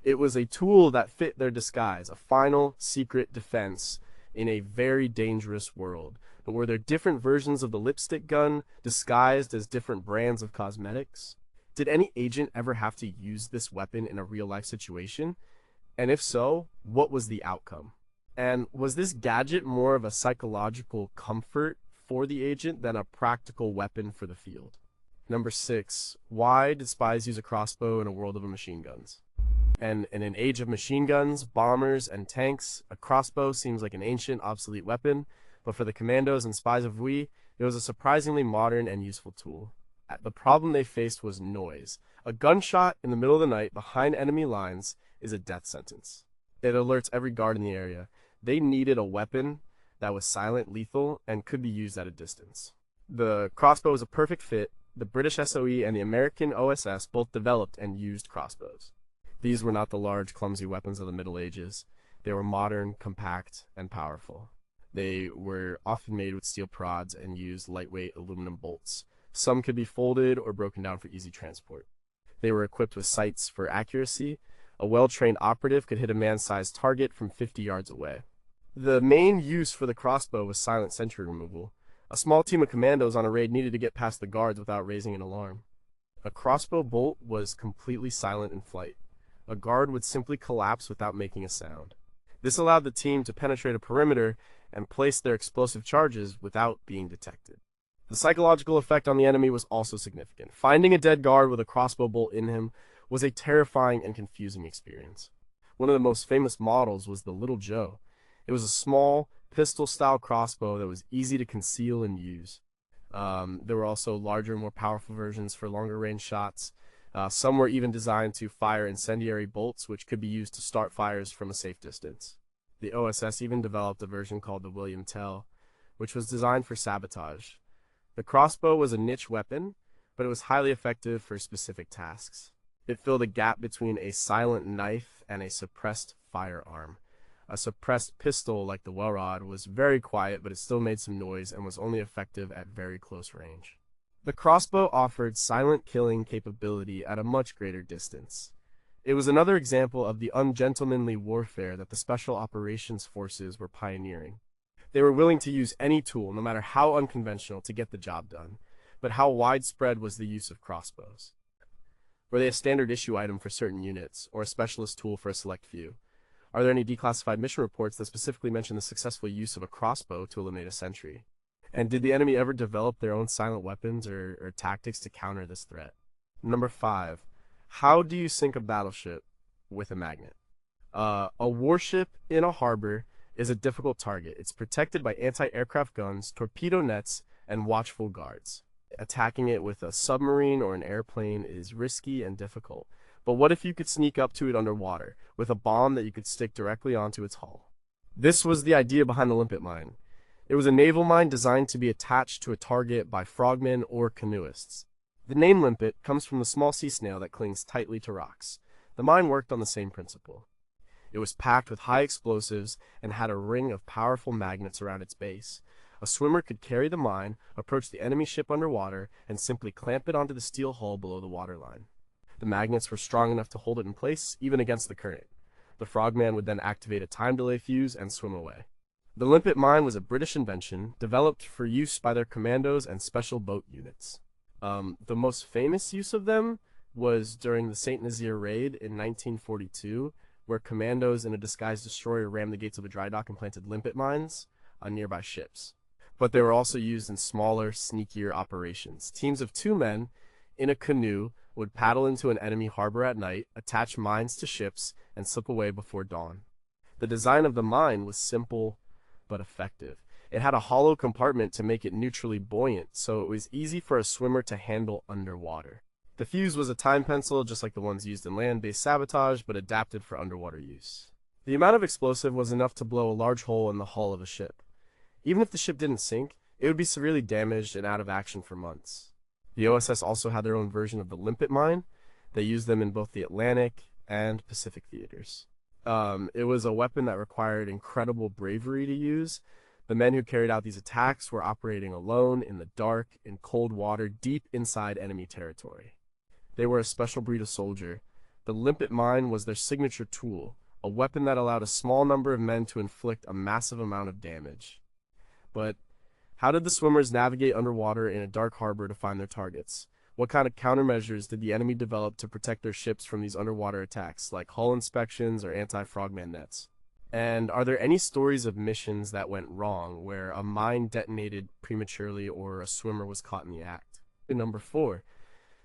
It was a tool that fit their disguise, a final, secret defense in a very dangerous world. But were there different versions of the lipstick gun, disguised as different brands of cosmetics? Did any agent ever have to use this weapon in a real-life situation? And if so, what was the outcome? And was this gadget more of a psychological comfort for the agent than a practical weapon for the field? Number 6. Why did spies use a crossbow in a world of machine guns? And in an age of machine guns, bombers, and tanks, a crossbow seems like an ancient, obsolete weapon, but for the commandos and spies of WWII, it was a surprisingly modern and useful tool. The problem they faced was noise. A gunshot in the middle of the night behind enemy lines is a death sentence. It alerts every guard in the area. They needed a weapon that was silent, lethal, and could be used at a distance. The crossbow was a perfect fit. The British SOE and the American OSS both developed and used crossbows. These were not the large, clumsy weapons of the Middle Ages. They were modern, compact, and powerful. They were often made with steel prods and used lightweight aluminum bolts. Some could be folded or broken down for easy transport. They were equipped with sights for accuracy. A well-trained operative could hit a man-sized target from 50 yards away. The main use for the crossbow was silent sentry removal. A small team of commandos on a raid needed to get past the guards without raising an alarm. A crossbow bolt was completely silent in flight. A guard would simply collapse without making a sound. This allowed the team to penetrate a perimeter and place their explosive charges without being detected. The psychological effect on the enemy was also significant. Finding a dead guard with a crossbow bolt in him was a terrifying and confusing experience. One of the most famous models was the Little Joe. It was a small, pistol-style crossbow that was easy to conceal and use. There were also larger, more powerful versions for longer-range shots. Some were even designed to fire incendiary bolts, which could be used to start fires from a safe distance. The OSS even developed a version called the William Tell, which was designed for sabotage. The crossbow was a niche weapon, but it was highly effective for specific tasks. It filled a gap between a silent knife and a suppressed firearm. A suppressed pistol, like the Welrod, was very quiet, but it still made some noise and was only effective at very close range. The crossbow offered silent killing capability at a much greater distance. It was another example of the ungentlemanly warfare that the Special Operations Forces were pioneering. They were willing to use any tool, no matter how unconventional, to get the job done. But how widespread was the use of crossbows? Were they a standard issue item for certain units, or a specialist tool for a select few? Are there any declassified mission reports that specifically mention the successful use of a crossbow to eliminate a sentry? And did the enemy ever develop their own silent weapons or tactics to counter this threat? Number 5. How do you sink a battleship with a magnet? A warship in a harbor is a difficult target. It's protected by anti-aircraft guns, torpedo nets, and watchful guards. Attacking it with a submarine or an airplane is risky and difficult. But what if you could sneak up to it underwater with a bomb that you could stick directly onto its hull? This was the idea behind the limpet mine. It was a naval mine designed to be attached to a target by frogmen or canoeists. The name limpet comes from the small sea snail that clings tightly to rocks. The mine worked on the same principle. It was packed with high explosives and had a ring of powerful magnets around its base. A swimmer could carry the mine, approach the enemy ship underwater, and simply clamp it onto the steel hull below the waterline. The magnets were strong enough to hold it in place, even against the current. The frogman would then activate a time delay fuse and swim away. The limpet mine was a British invention, developed for use by their commandos and special boat units. The most famous use of them was during the St. Nazaire raid in 1942, where commandos in a disguised destroyer rammed the gates of a dry dock and planted limpet mines on nearby ships. But they were also used in smaller, sneakier operations. Teams of 2 men in a canoe would paddle into an enemy harbor at night, attach mines to ships, and slip away before dawn. The design of the mine was simple but effective. It had a hollow compartment to make it neutrally buoyant, so it was easy for a swimmer to handle underwater. The fuse was a time pencil, just like the ones used in land-based sabotage, but adapted for underwater use. The amount of explosive was enough to blow a large hole in the hull of a ship. Even if the ship didn't sink, it would be severely damaged and out of action for months. The OSS also had their own version of the limpet mine. They used them in both the Atlantic and Pacific theaters. It was a weapon that required incredible bravery to use. The men who carried out these attacks were operating alone in the dark, in cold water, deep inside enemy territory. They were a special breed of soldier. The limpet mine was their signature tool, a weapon that allowed a small number of men to inflict a massive amount of damage. But how did the swimmers navigate underwater in a dark harbor to find their targets? What kind of countermeasures did the enemy develop to protect their ships from these underwater attacks, like hull inspections or anti-frogman nets? And are there any stories of missions that went wrong, where a mine detonated prematurely or a swimmer was caught in the act? And number 4,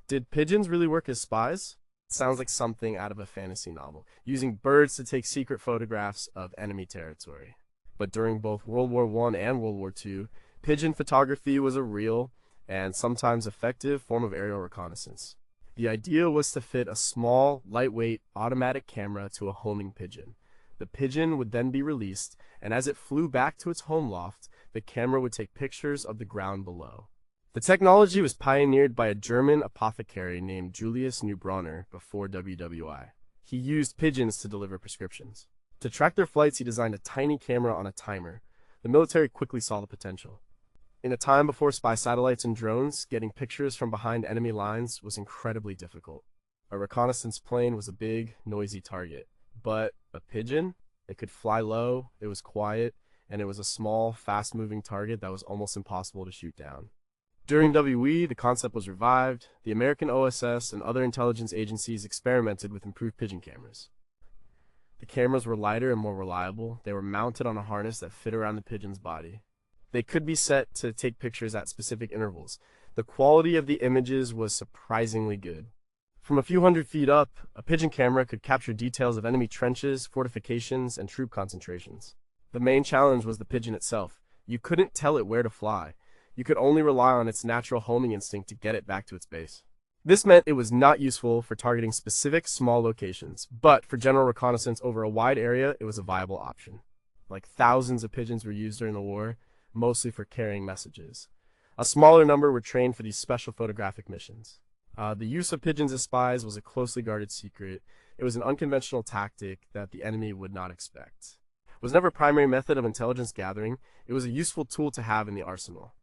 did pigeons really work as spies? Sounds like something out of a fantasy novel, using birds to take secret photographs of enemy territory. But during both World War I and World War II, pigeon photography was a real and sometimes effective form of aerial reconnaissance. The idea was to fit a small, lightweight, automatic camera to a homing pigeon. The pigeon would then be released, and as it flew back to its home loft, the camera would take pictures of the ground below. The technology was pioneered by a German apothecary named Julius Neubronner before WWII. He used pigeons to deliver prescriptions. To track their flights, he designed a tiny camera on a timer. The military quickly saw the potential. In a time before spy satellites and drones, getting pictures from behind enemy lines was incredibly difficult. A reconnaissance plane was a big, noisy target. But a pigeon? It could fly low, it was quiet, and it was a small, fast-moving target that was almost impossible to shoot down. During WWII, the concept was revived. The American OSS and other intelligence agencies experimented with improved pigeon cameras. The cameras were lighter and more reliable. They were mounted on a harness that fit around the pigeon's body. They could be set to take pictures at specific intervals. The quality of the images was surprisingly good. From a few hundred feet up, a pigeon camera could capture details of enemy trenches, fortifications, and troop concentrations. The main challenge was the pigeon itself. You couldn't tell it where to fly. You could only rely on its natural homing instinct to get it back to its base. This meant it was not useful for targeting specific small locations, but for general reconnaissance over a wide area, it was a viable option. Like thousands of pigeons were used during the war, mostly for carrying messages. A smaller number were trained for these special photographic missions. The use of pigeons as spies was a closely guarded secret. It was an unconventional tactic that the enemy would not expect. It was never a primary method of intelligence gathering. It was a useful tool to have in the arsenal.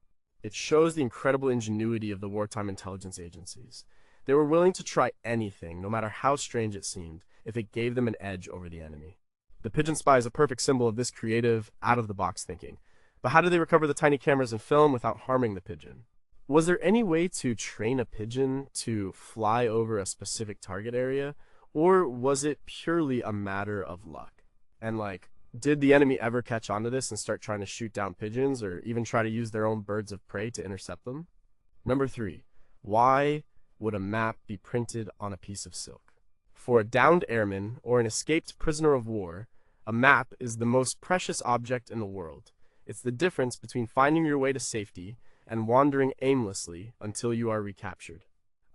It shows the incredible ingenuity of the wartime intelligence agencies. They were willing to try anything, no matter how strange it seemed, if it gave them an edge over the enemy. The pigeon spy is a perfect symbol of this creative, out-of-the-box thinking. But how did they recover the tiny cameras and film without harming the pigeon? Was there any way to train a pigeon to fly over a specific target area, or was it purely a matter of luck? And did the enemy ever catch on to this and start trying to shoot down pigeons, or even try to use their own birds of prey to intercept them? Number 3, why would a map be printed on a piece of silk? For a downed airman or an escaped prisoner of war, a map is the most precious object in the world. It's the difference between finding your way to safety and wandering aimlessly until you are recaptured.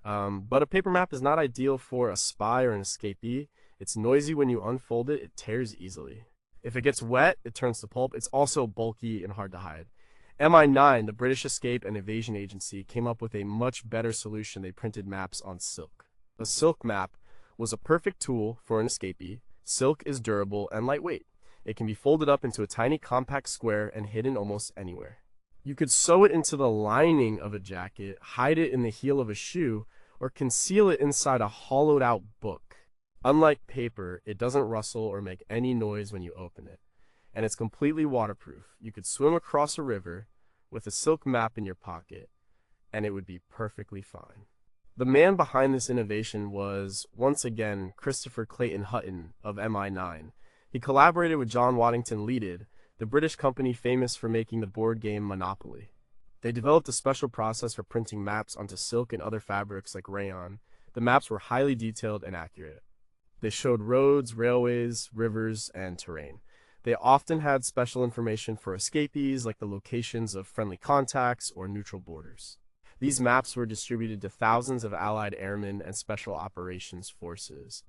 But a paper map is not ideal for a spy or an escapee. It's noisy when you unfold it, it tears easily. If it gets wet, it turns to pulp. It's also bulky and hard to hide. MI9, the British Escape and Evasion Agency, came up with a much better solution. They printed maps on silk. A silk map was a perfect tool for an escapee. Silk is durable and lightweight. It can be folded up into a tiny compact square and hidden almost anywhere. You could sew it into the lining of a jacket, hide it in the heel of a shoe, or conceal it inside a hollowed-out book. Unlike paper, it doesn't rustle or make any noise when you open it. And it's completely waterproof. You could swim across a river with a silk map in your pocket, and it would be perfectly fine. The man behind this innovation was, once again, Christopher Clayton Hutton of MI9. He collaborated with John Waddington Leaded, the British company famous for making the board game Monopoly. They developed a special process for printing maps onto silk and other fabrics like rayon. The maps were highly detailed and accurate. They showed roads, railways, rivers, and terrain. They often had special information for escapees, like the locations of friendly contacts or neutral borders. These maps were distributed to thousands of Allied airmen and special operations forces.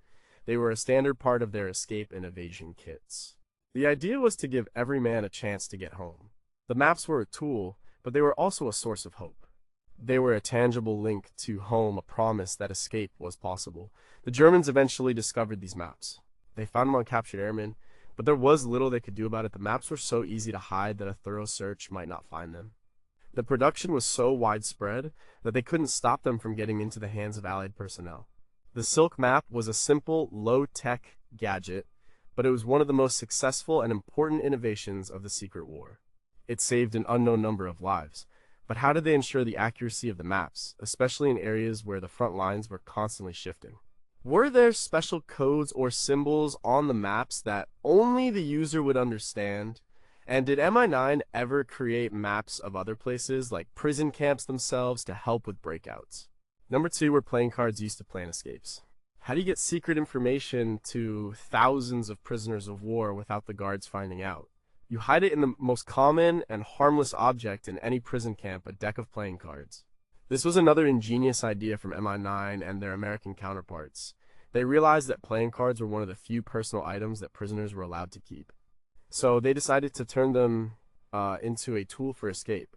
They were a standard part of their escape and evasion kits. The idea was to give every man a chance to get home. The maps were a tool, but they were also a source of hope. They were a tangible link to home, a promise that escape was possible. The Germans eventually discovered these maps. They found them on captured airmen, but there was little they could do about it. The maps were so easy to hide that a thorough search might not find them. The production was so widespread that they couldn't stop them from getting into the hands of Allied personnel. The Silk Map was a simple, low-tech gadget, but it was one of the most successful and important innovations of the Secret War. It saved an unknown number of lives. But how did they ensure the accuracy of the maps, especially in areas where the front lines were constantly shifting? Were there special codes or symbols on the maps that only the user would understand? And did MI9 ever create maps of other places, like prison camps themselves, to help with breakouts? Number 2 were playing cards used to plan escapes. How do you get secret information to thousands of prisoners of war without the guards finding out? You hide it in the most common and harmless object in any prison camp, a deck of playing cards. This was another ingenious idea from MI9 and their American counterparts. They realized that playing cards were one of the few personal items that prisoners were allowed to keep. So they decided to turn them into a tool for escape.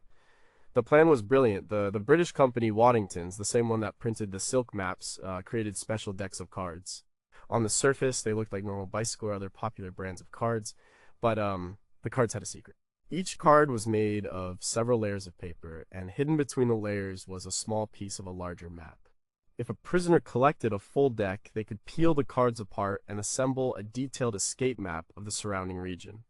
The plan was brilliant. The British company Waddington's, the same one that printed the Silk maps, created special decks of cards. On the surface, they looked like normal bicycle or other popular brands of cards, but the cards had a secret. Each card was made of several layers of paper, and hidden between the layers was a small piece of a larger map. If a prisoner collected a full deck, they could peel the cards apart and assemble a detailed escape map of the surrounding region.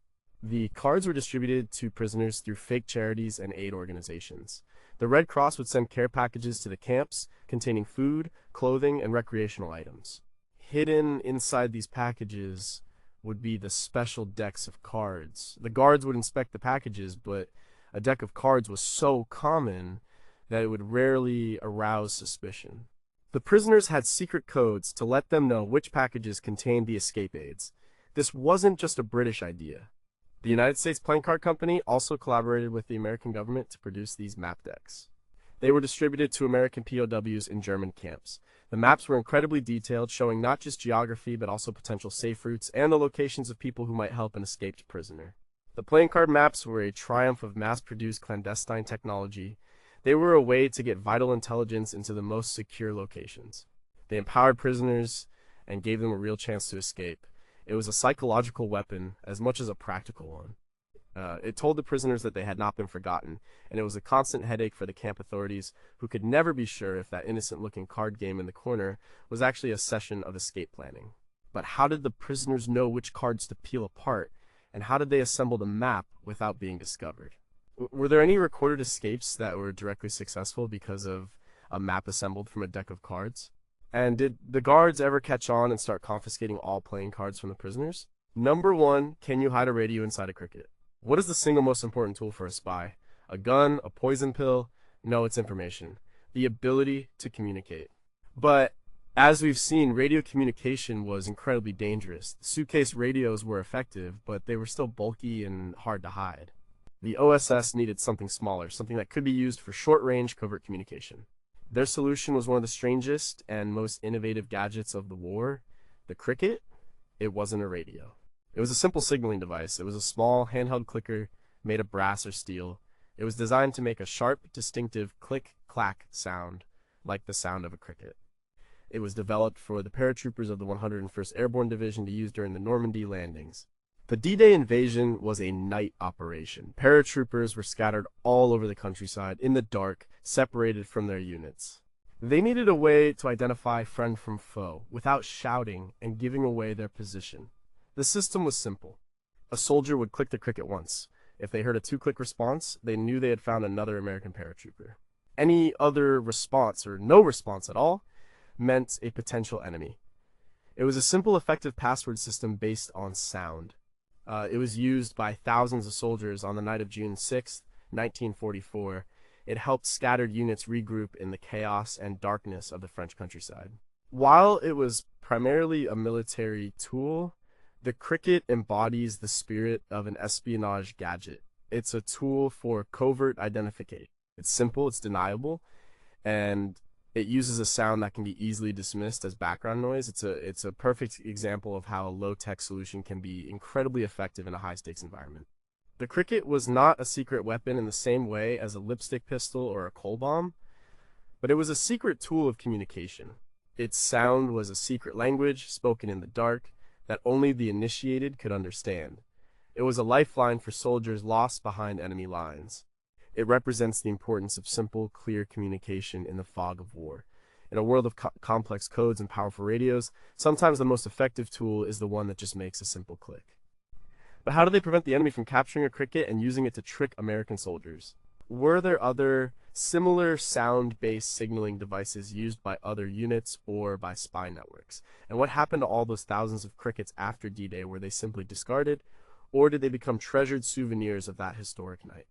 The cards were distributed to prisoners through fake charities and aid organizations. The Red Cross would send care packages to the camps containing food, clothing, and recreational items. Hidden inside these packages would be the special decks of cards. The guards would inspect the packages, but a deck of cards was so common that it would rarely arouse suspicion. The prisoners had secret codes to let them know which packages contained the escape aids. This wasn't just a British idea. The United States Playing Card Company also collaborated with the American government to produce these map decks. They were distributed to American POWs in German camps. The maps were incredibly detailed, showing not just geography but also potential safe routes and the locations of people who might help an escaped prisoner. The playing card maps were a triumph of mass-produced clandestine technology. They were a way to get vital intelligence into the most secure locations. They empowered prisoners and gave them a real chance to escape. It was a psychological weapon as much as a practical one. It told the prisoners that they had not been forgotten, and it was a constant headache for the camp authorities, who could never be sure if that innocent-looking card game in the corner was actually a session of escape planning. But how did the prisoners know which cards to peel apart, and how did they assemble the map without being discovered? Were there any recorded escapes that were directly successful because of a map assembled from a deck of cards? And did the guards ever catch on and start confiscating all playing cards from the prisoners? Number 1, can you hide a radio inside a cricket? What is the single most important tool for a spy? A gun? A poison pill? No, it's information. The ability to communicate. But as we've seen, radio communication was incredibly dangerous. The suitcase radios were effective, but they were still bulky and hard to hide. The OSS needed something smaller, something that could be used for short-range covert communication. Their solution was one of the strangest and most innovative gadgets of the war. The cricket? It wasn't a radio. It was a simple signaling device. It was a small handheld clicker made of brass or steel. It was designed to make a sharp, distinctive click-clack sound, like the sound of a cricket. It was developed for the paratroopers of the 101st Airborne Division to use during the Normandy landings. The D-Day invasion was a night operation. Paratroopers were scattered all over the countryside in the dark, separated from their units. They needed a way to identify friend from foe without shouting and giving away their position. The system was simple. A soldier would click the cricket once. If they heard a 2-click response, they knew they had found another American paratrooper. Any other response, or no response at all, meant a potential enemy. It was a simple, effective password system based on sound. It was used by thousands of soldiers on the night of June 6, 1944. It helped scattered units regroup in the chaos and darkness of the French countryside. While it was primarily a military tool, the cricket embodies the spirit of an espionage gadget. It's a tool for covert identification. It's simple, it's deniable, and It uses a sound that can be easily dismissed as background noise. It's a perfect example of how a low-tech solution can be incredibly effective in a high-stakes environment. The cricket was not a secret weapon in the same way as a lipstick pistol or a coal bomb, but it was a secret tool of communication. Its sound was a secret language spoken in the dark that only the initiated could understand. It was a lifeline for soldiers lost behind enemy lines. It represents the importance of simple, clear communication in the fog of war. In a world of complex codes and powerful radios, sometimes the most effective tool is the one that just makes a simple click. But how do they prevent the enemy from capturing a cricket and using it to trick American soldiers? Were there other similar sound-based signaling devices used by other units or by spy networks? And what happened to all those thousands of crickets after D-Day? Were they simply discarded, or did they become treasured souvenirs of that historic night?